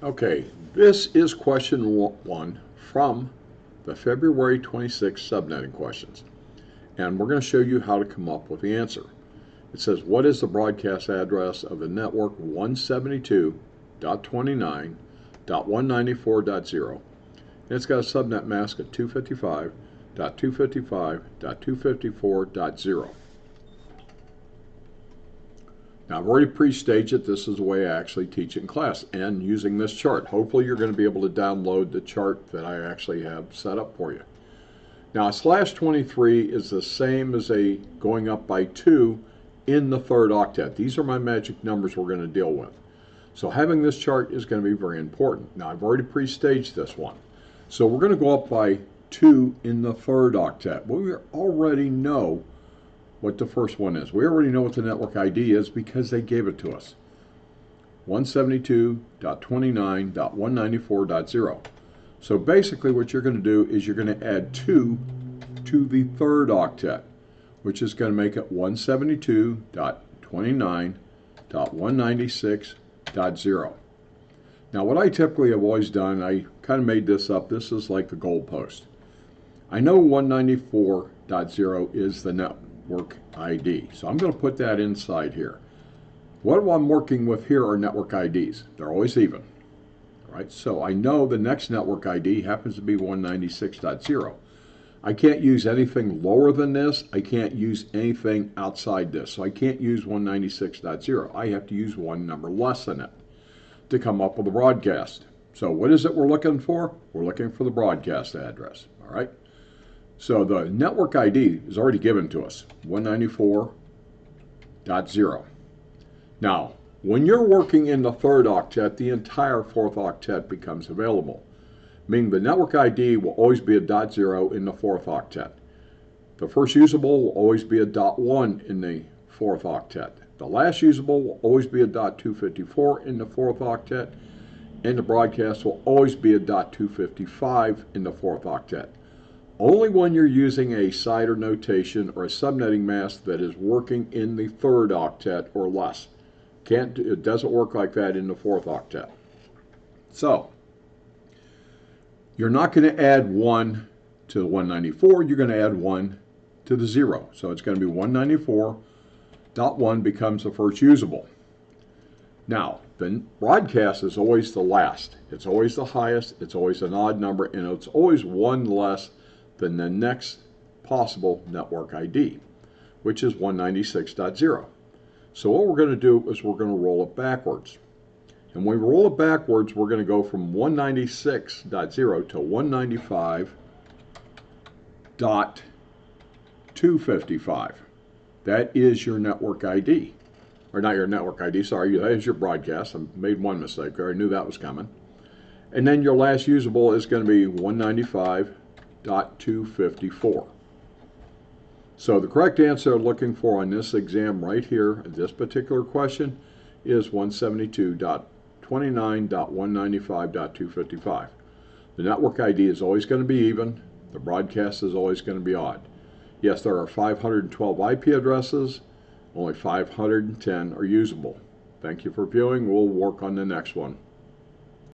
Okay, this is question 1 from the February 26 subnetting questions. And we're going to show you how to come up with the answer. It says, what is the broadcast address of the network 172.29.194.0? And it's got a subnet mask of 255.255.254.0. Now, I've already pre-staged it. This is the way I actually teach it in class and using this chart. Hopefully you're going to be able to download the chart that I actually have set up for you. Now, /23 is the same as a going up by 2 in the third octet. These are my magic numbers we're going to deal with. So having this chart is going to be very important. Now, I've already pre-staged this one. So we're going to go up by 2 in the third octet. Well, we already know what the first one is. We already know what the network ID is because they gave it to us. 172.29.194.0. So basically what you're going to do is you're going to add 2 to the third octet, which is going to make it 172.29.196.0. Now what I typically have always done, I kind of made this up. This is like the goalpost. I know 194.0 is the network ID. So I'm going to put that inside here. What I'm working with here are network IDs. They're always even. All right, so I know the next network ID happens to be 196.0. I can't use anything lower than this. I can't use anything outside this. So I can't use 196.0. I have to use one number less than it to come up with a broadcast. So what is it we're looking for? We're looking for the broadcast address. All right. So the network ID is already given to us, 194.0. Now, when you're working in the third octet, the entire fourth octet becomes available, meaning the network ID will always be a .0 in the fourth octet. The first usable will always be a .1 in the fourth octet. The last usable will always be a .254 in the fourth octet, and the broadcast will always be a .255 in the fourth octet. Only when you're using a CIDR notation or a subnetting mask that is working in the third octet or less. It doesn't work like that in the fourth octet. So, you're not going to add 1 to the 194, you're going to add 1 to the 0. So it's going to be 194.1 becomes the first usable. Now, the broadcast is always the last. It's always the highest, it's always an odd number, and it's always one less than the next possible network ID, which is 196.0. So what we're going to do is we're going to roll it backwards. And when we roll it backwards, we're going to go from 196.0 to 195.255. That is your network ID. Or not your network ID, sorry, that is your broadcast. I made one mistake there. I knew that was coming. And then your last usable is going to be 195.254. So the correct answer looking for on this exam right here, this particular question, is 172.29.195.255. The network ID is always going to be even. The broadcast is always going to be odd. Yes, there are 512 IP addresses. Only 510 are usable. Thank you for viewing. We'll work on the next one.